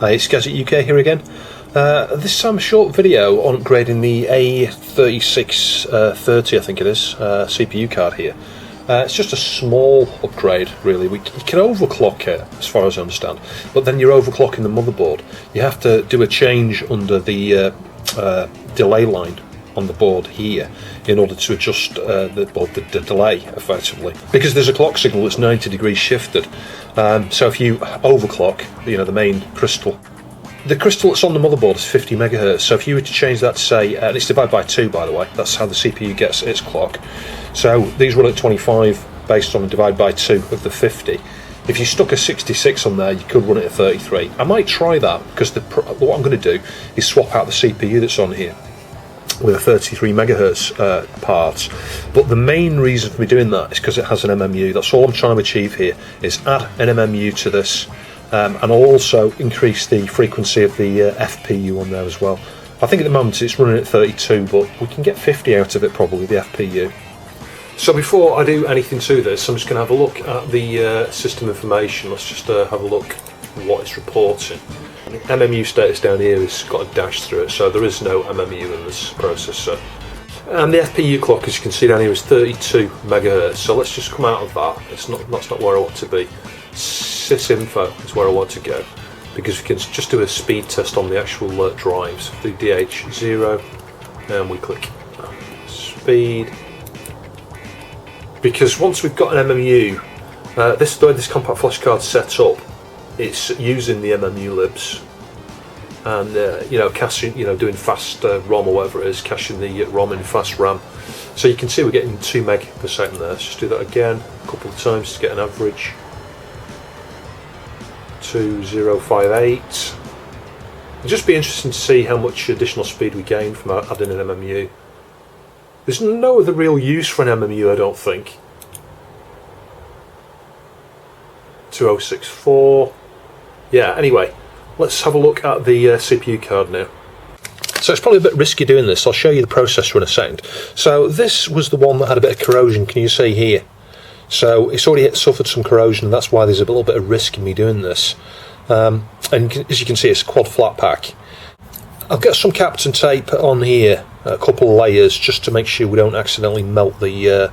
Hi, it's Gadget UK here again. This time a short video on upgrading the A3630, I think it is, CPU card here. It's just a small upgrade really. You can overclock it as far as I understand, but then you're overclocking the motherboard. You have to do a change under the delay line on the board here in order to adjust the delay effectively, because there's a clock signal that's 90 degrees shifted. So if you overclock, the main crystal, the crystal that's on the motherboard is 50 megahertz. So if you were to change that to say, and it's divided by 2 by the way, that's how the CPU gets its clock. So these run at 25 based on a divide by 2 of the 50. If you stuck a 66 on there, you could run it at 33. I might try that, because what I'm going to do is swap out the CPU that's on here with a 33 megahertz part. But the main reason for me doing that is because it has an MMU. That's all I'm trying to achieve here, is add an MMU to this, and I'll also increase the frequency of the FPU on there as well. I think at the moment it's running at 32, but we can get 50 out of it probably, the FPU. So before I do anything to this, I'm just going to have a look at the system information. Let's just have a look at what it's reporting. The MMU status down here has got a dash through it, so there is no MMU in this processor. And the FPU clock, as you can see down here, is 32 megahertz. So let's just come out of that. That's not where I want to be. Sysinfo is where I want to go, because we can just do a speed test on the actual drives. The DH0, and we click speed. Because once we've got an MMU, the way this compact flash card's set up, it's using the MMU libs, and caching, doing fast ROM or whatever it is, caching the ROM in fast RAM. So you can see we're getting 2 meg per second there. Let's just do that again a couple of times to get an average. 2058. It'll just be interesting to see how much additional speed we gain from adding an MMU. There's no other real use for an MMU, I don't think. 2064. Yeah, anyway, let's have a look at the CPU card now. So it's probably a bit risky doing this. I'll show you the processor in a second. So this was the one that had a bit of corrosion, can you see here? So it's already suffered some corrosion, and that's why there's a little bit of risk in me doing this. And as you can see, it's a quad flat pack. I'll get some Captain tape on here, a couple of layers, just to make sure we don't accidentally melt the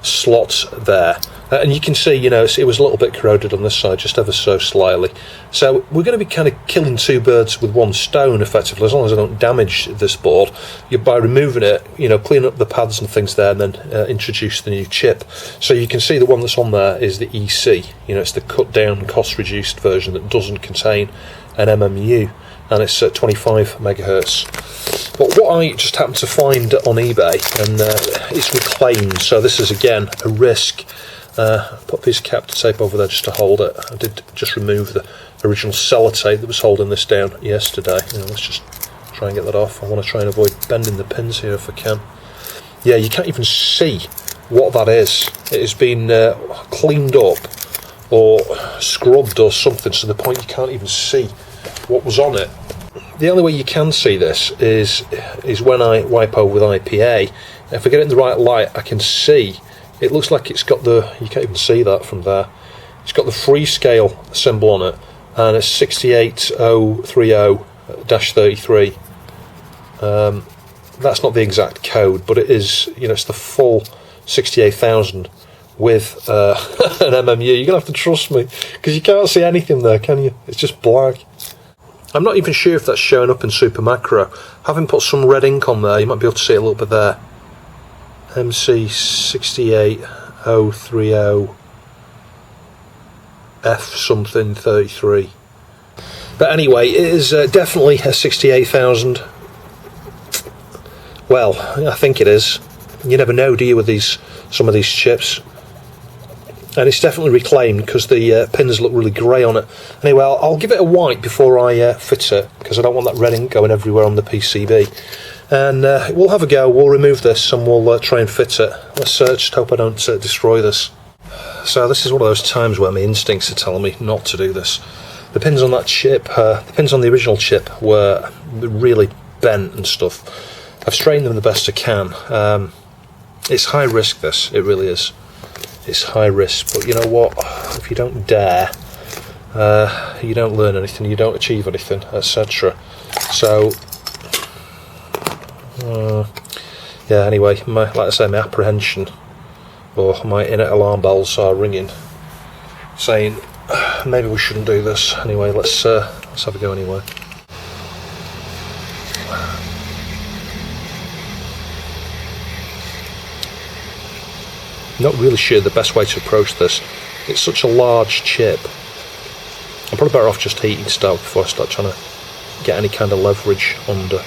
slots there. And you can see, it was a little bit corroded on this side, just ever so slightly. So we're going to be kind of killing 2 birds with 1 stone, effectively, as long as I don't damage this board. By removing it, clean up the pads and things there, and then introduce the new chip. So you can see the one that's on there is the EC. It's the cut down, cost reduced version that doesn't contain an MMU, and it's at 25 megahertz. But what I just happened to find on eBay, and it's reclaimed, so this is again a risk. Put a piece of Captain tape over there just to hold it. I did just remove the original sellotape that was holding this down yesterday. Let's just try and get that off. I want to try and avoid bending the pins here if I can. Yeah, you can't even see what that is. It has been cleaned up or scrubbed or something, to the point you can't even see what was on it. The only way you can see this is when I wipe over with IPA. If I get it in the right light, I can see. It looks like it's got you can't even see that from there. It's got the Freescale symbol on it, and it's 68030-33. That's not the exact code, but it is, it's the full 68,000 with an MMU. You're going to have to trust me, because you can't see anything there, can you? It's just black. I'm not even sure if that's showing up in Super Macro. Having put some red ink on there, you might be able to see it a little bit there. MC68030 F something 33. But anyway, it is definitely a 68,000. Well, I think it is. You never know, do you, with some of these chips? And it's definitely reclaimed, because the pins look really grey on it. Anyway, I'll give it a white before I fit it, because I don't want that red ink going everywhere on the PCB. And we'll have a go. We'll remove this and we'll try and fit it. Let's just hope I don't destroy this. So this is one of those times where my instincts are telling me not to do this. The pins on that chip, the pins on the original chip were really bent and stuff. I've straightened them the best I can. It's high risk, this. It really is. It's high risk, but you know what? If you don't dare, you don't learn anything, you don't achieve anything, etc. So yeah, anyway, like I say, my apprehension or my inner alarm bells are ringing, saying maybe we shouldn't do this. Anyway, let's have a go anyway. Not really sure the best way to approach this. It's such a large chip. I'm probably better off just heating stuff before I start trying to get any kind of leverage under.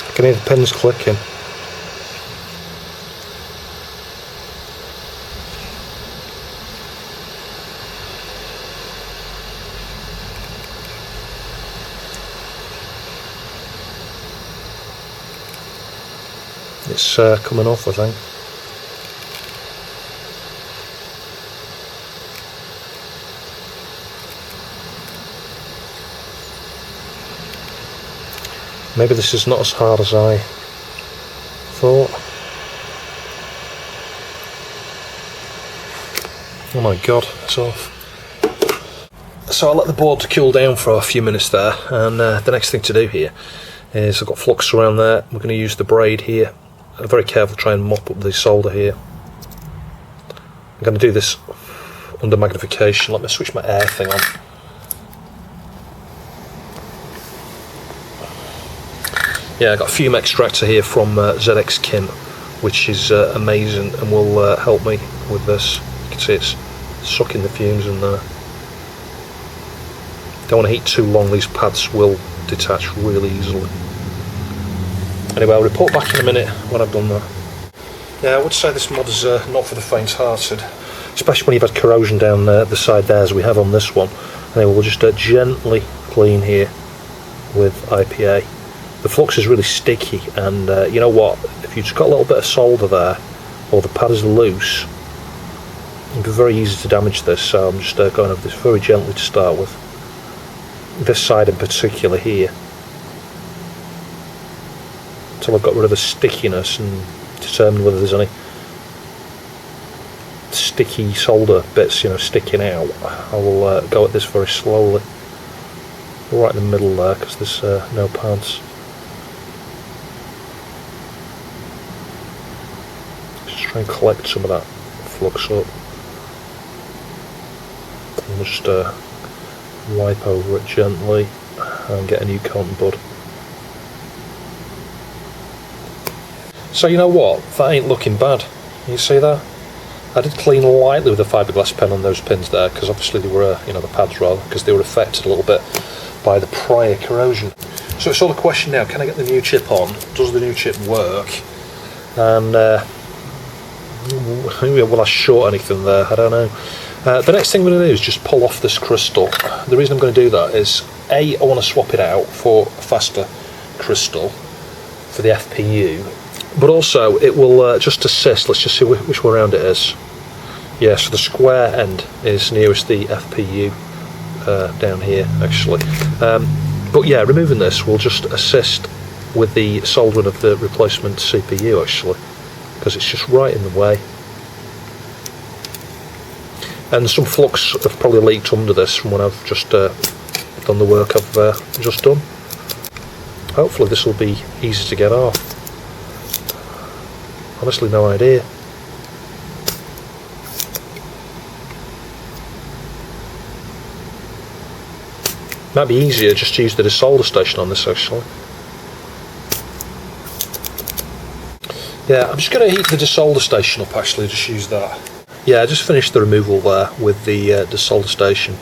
I can hear the pins clicking. It's coming off, I think. Maybe this is not as hard as I thought. Oh my god, it's off. So I let the board to cool down for a few minutes there, and the next thing to do here is I've got flux around there. We're going to use the braid here. I'm very careful to try and mop up the solder here. I'm going to do this under magnification. Let me switch my air thing on. Yeah, I've got a fume extractor here from ZX Kin, which is amazing and will help me with this. You can see it's sucking the fumes in there. Don't want to heat too long, these pads will detach really easily. Anyway, I'll report back in a minute when I've done that. Yeah, I would say this mod is not for the faint-hearted, especially when you've had corrosion down the side there as we have on this one. Anyway, we'll just gently clean here with IPA. The flux is really sticky, and you know what, if you've just got a little bit of solder there, or the pad is loose, it'd be very easy to damage this, so I'm just going over this very gently to start with. This side in particular here, until I've got rid of the stickiness and determine whether there's any sticky solder bits, you know, sticking out. I will go at this very slowly, right in the middle there, because there's no pads. Just try and collect some of that flux up, and just wipe over it gently and get a new cotton bud. So you know what, that ain't looking bad. You see that? I did clean lightly with a fiberglass pen on those pins there, because obviously they were, you know, the pads rather, because they were affected a little bit by the prior corrosion. So it's all a question now, can I get the new chip on? Does the new chip work? And will I short anything there? I don't know. The next thing I'm going to do is just pull off this crystal. The reason I'm going to do that is, A, I want to swap it out for a faster crystal for the FPU, but also it will just assist. Let's just see which way around it is. Yeah, so the square end is nearest the FPU down here actually. But yeah, removing this will just assist with the soldering of the replacement CPU actually, because it's just right in the way. And some flux have probably leaked under this from when I've just done the work I've just done. Hopefully this will be easy to get off. Honestly, no idea. Might be easier just to use the desolder station on this actually. Yeah, I'm just going to heat the desolder station up actually, just use that. Yeah, I just finished the removal there with the desolder station.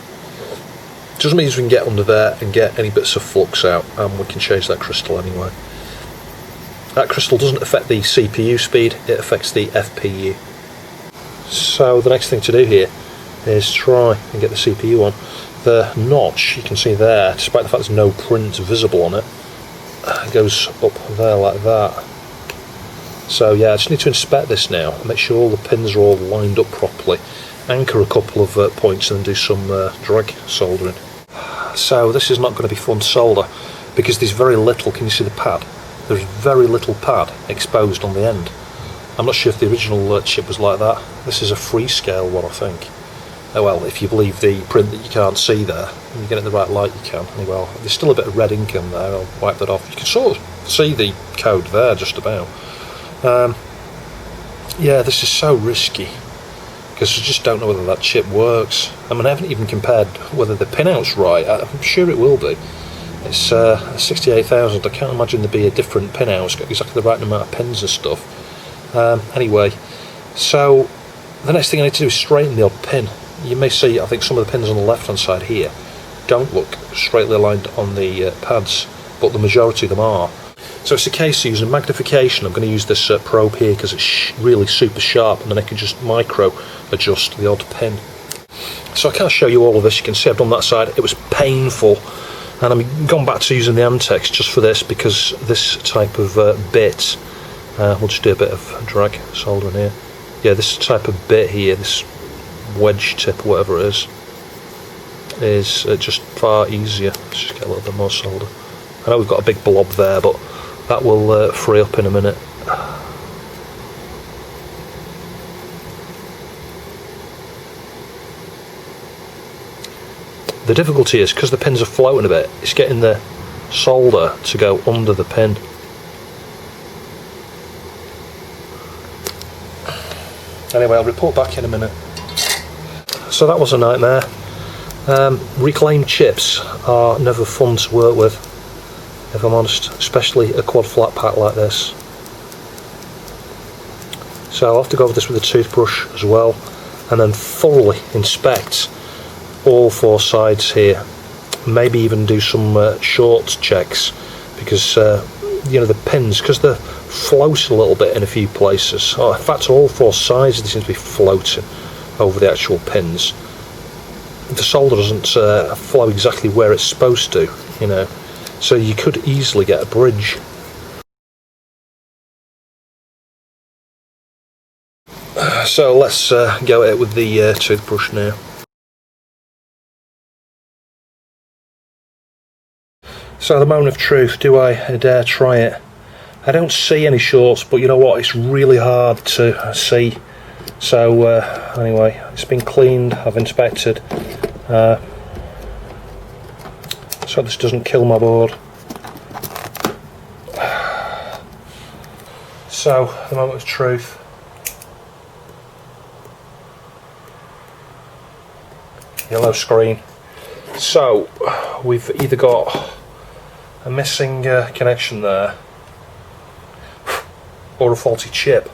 Just means we can get under there and get any bits of flux out, and we can change that crystal anyway. That crystal doesn't affect the CPU speed, it affects the FPU. So the next thing to do here is try and get the CPU on. The notch, you can see there, despite the fact there's no print visible on it, it goes up there like that. So yeah, I just need to inspect this now and make sure all the pins are all lined up properly, anchor a couple of points and then do some drag soldering. So this is not going to be fun to solder because there's very little, can you see the pad? There's very little pad exposed on the end. I'm not sure if the original chip was like that. This is a freescale one, I think. Oh well, if you believe the print that you can't see there, and you get it in the right light you can. Anyway, there's still a bit of red ink in there, I'll wipe that off. You can sort of see the code there just about. Yeah, this is so risky because I just don't know whether that chip works. I mean, I haven't even compared whether the pinout's right. I'm sure it will be. It's 68,000. I can't imagine there'd be a different pinout. It's got exactly the right amount of pins and stuff. Anyway, so the next thing I need to do is straighten the odd pin. You may see, I think some of the pins on the left hand side here don't look straightly aligned on the pads, but the majority of them are. So it's a case of using magnification. I'm going to use this probe here because it's really super sharp, and then I can just micro adjust the odd pin. So I can't show you all of this. You can see I've done that side. It was painful, and I'm gone back to using the Amtex just for this because this type of bit, we'll just do a bit of drag soldering here. Yeah, this type of bit here, this wedge tip, whatever it is just far easier. Let's just get a little bit more solder. I know we've got a big blob there, but that will free up in a minute. The difficulty is, because the pins are floating a bit, it's getting the solder to go under the pin. Anyway, I'll report back in a minute. So that was a nightmare. Reclaimed chips are never fun to work with, if I'm honest, especially a quad flat pack like this. So I'll have to go over this with a toothbrush as well, and then thoroughly inspect all four sides here. Maybe even do some short checks, because you know, the pins, because they're floating a little bit in a few places. Oh, in fact, all four sides they seem to be floating over the actual pins. The solder doesn't flow exactly where it's supposed to, you know, so you could easily get a bridge. So let's go at it with the toothbrush now. So the moment of truth, do I dare try it? I don't see any shorts, but you know what, it's really hard to see. So anyway, it's been cleaned, I've inspected, so this doesn't kill my board. So, the moment of truth. Yellow screen. So, we've either got a missing connection there, or a faulty chip.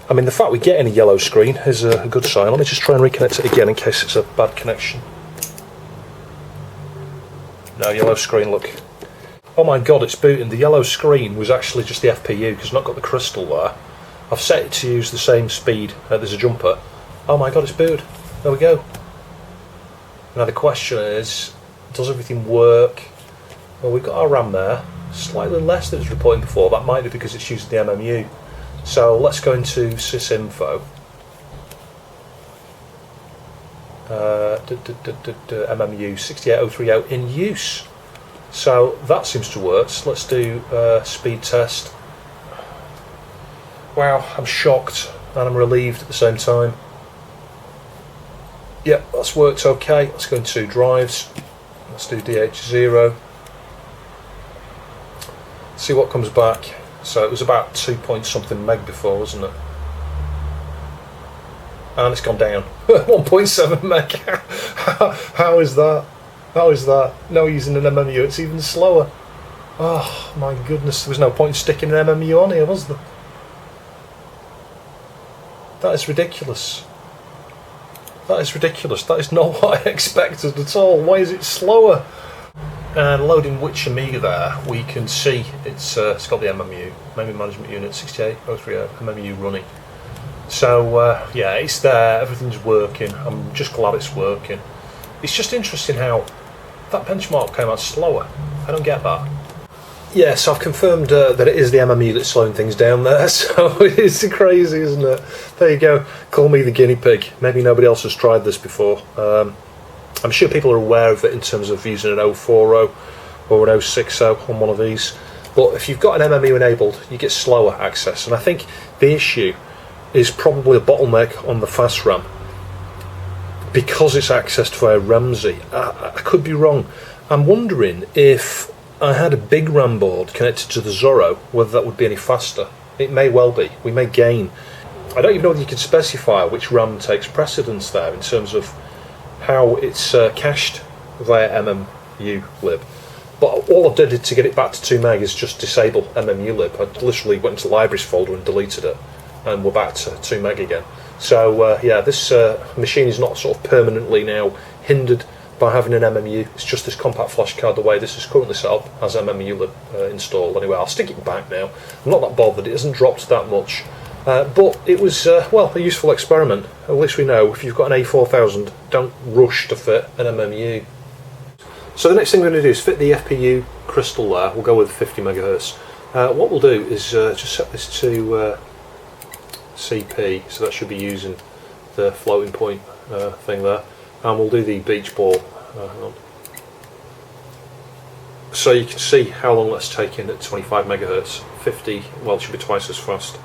I mean, the fact we get any yellow screen is a good sign. Let me just try and reconnect it again in case it's a bad connection. No, yellow screen, look. Oh my god, it's booting. The yellow screen was actually just the FPU because it's not got the crystal there. I've set it to use the same speed. There's a jumper. Oh my god, it's booted. There we go. Now the question is, does everything work? Well, we've got our RAM there. Slightly less than it was reporting before. That might be because it's using the MMU. So let's go into sysinfo. MMU 68030 in use. So that seems to work. So let's do speed test. Wow, I'm shocked and I'm relieved at the same time. Yep, that's worked okay. Let's go into drives. Let's do DH0. See what comes back. So it was about 2 point something meg before, wasn't it? And it's gone down. 1.7 meg. How is that? How is that? No, using an MMU, it's even slower. Oh my goodness, there was no point in sticking an MMU on here, was there? That is ridiculous. That is ridiculous. That is not what I expected at all. Why is it slower? And loading which Amiga there, we can see it's got the MMU, Memory Management Unit 68030 MMU running. So yeah, it's there, everything's working. I'm just glad it's working. It's just interesting how that benchmark came out slower. I don't get that. Yes, I've confirmed that it is the MMU that's slowing things down there, so it's crazy, isn't it? There you go, call me the guinea pig. Maybe nobody else has tried this before. I'm sure people are aware of it in terms of using an A40 or an A60 on one of these, but if you've got an MMU enabled, you get slower access, and I think the issue is probably a bottleneck on the fast RAM, because it's accessed via Ramsey. I could be wrong. I'm wondering if I had a big RAM board connected to the Zorro, whether that would be any faster. It may well be. We may gain. I don't even know whether you can specify which RAM takes precedence there in terms of how it's cached via MMU lib. But all I did to get it back to 2 meg is just disable MMU lib. I literally went into the libraries folder and deleted it, and we're back to 2 meg again. So yeah, this machine is not sort of permanently now hindered by having an MMU. It's just this compact flash card, the way this is currently set up, has MMU lib installed. Anyway, I'll stick it back now. I'm not that bothered, it hasn't dropped that much. But it was, well, a useful experiment. At least we know if you've got an A4000, don't rush to fit an MMU. So the next thing we're going to do is fit the FPU crystal there. We'll go with 50 megahertz. What we'll do is just set this to CP, so that should be using the floating point thing there. And we'll do the beach ball. Hang on. So you can see how long that's taking at 25 megahertz. 50, well, it should be twice as fast.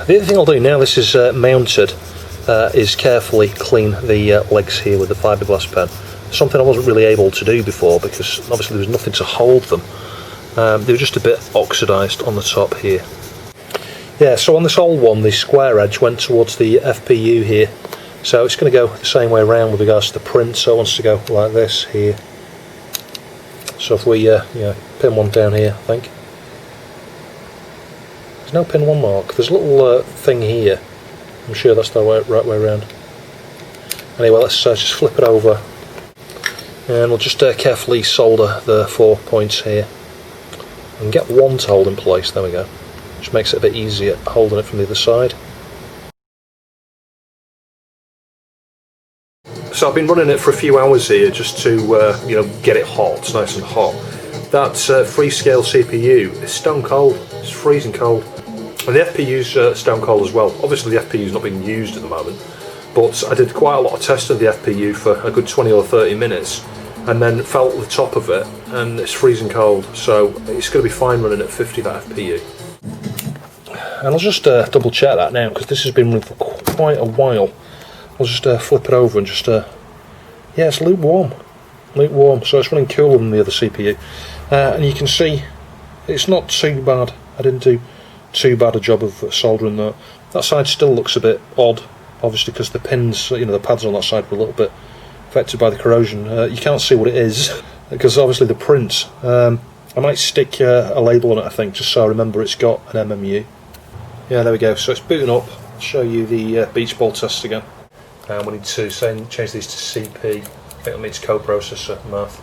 The other thing I'll do now this is mounted is carefully clean the legs here with the fiberglass pen. Something I wasn't really able to do before because obviously there was nothing to hold them. They were just a bit oxidised on the top here. Yeah, so on this old one, the square edge went towards the FPU here. So it's going to go the same way around with regards to the print. So it wants to go like this here. So if we pin one down here, I think. There's no pin one mark. There's a little thing here. I'm sure that's the right way around. Anyway, let's just flip it over. And we'll just carefully solder the 4 points here. And get one to hold in place, there we go. Which makes it a bit easier holding it from the other side. So I've been running it for a few hours here just to get it hot. It's nice and hot. That Freescale CPU is stone cold. It's freezing cold. And the FPU's stone cold as well. Obviously the FPU's not being used at the moment, but I did quite a lot of testing of the FPU for a good 20 or 30 minutes. And then felt the top of it, and it's freezing cold, so it's going to be fine running at 50, that FPU. And I'll just double check that now, because this has been running for quite a while. I'll just flip it over and just, yeah, it's lukewarm, so it's running cooler than the other CPU. And you can see it's not too bad. I didn't do too bad a job of soldering that. That side still looks a bit odd, obviously because the pins, the pads on that side were a little bit affected by the corrosion. You can't see what it is because obviously the print. I might stick a label on it, I think, just so I remember it's got an MMU. Yeah, there we go. So it's booting up. I'll show you the beach ball test again. And we need to change these to CP. I think that means co-processor math.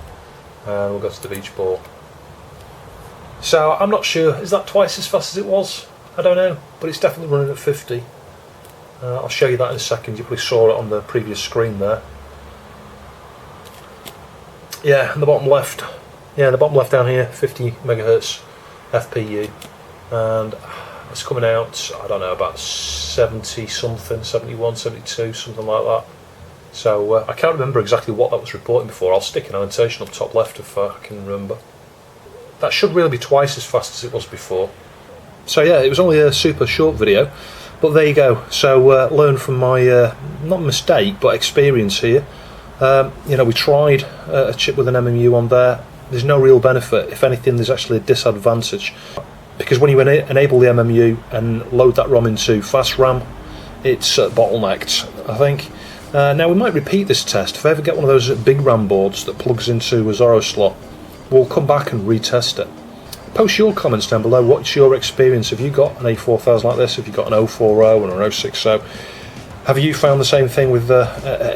And we'll go to the beach ball. So I'm not sure. Is that twice as fast as it was? I don't know, but it's definitely running at 50. I'll show you that in a second. You probably saw it on the previous screen there. Yeah, in the bottom left. Yeah, the bottom left down here, 50 megahertz FPU, and it's coming out, I don't know, about 70 something, 71, 72, something like that. So I can't remember exactly what that was reporting before. I'll stick an annotation up top left if I can remember. That should really be twice as fast as it was before. So yeah, it was only a super short video, but there you go. So learn from my, not mistake, but experience here. We tried a chip with an MMU on there. There's no real benefit. If anything, there's actually a disadvantage, because when you enable the MMU and load that ROM into fast RAM, it's bottlenecked, I think. Now we might repeat this test. If I ever get one of those big RAM boards that plugs into a Zorro slot, we'll come back and retest it. Post your comments down below. What's your experience? Have you got an A4000 like this? Have you got an A40 and an A60? Have you found the same thing with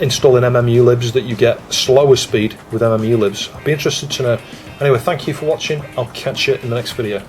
installing MMU libs, that you get slower speed with MMU libs? I'd be interested to know. Anyway, thank you for watching. I'll catch you in the next video.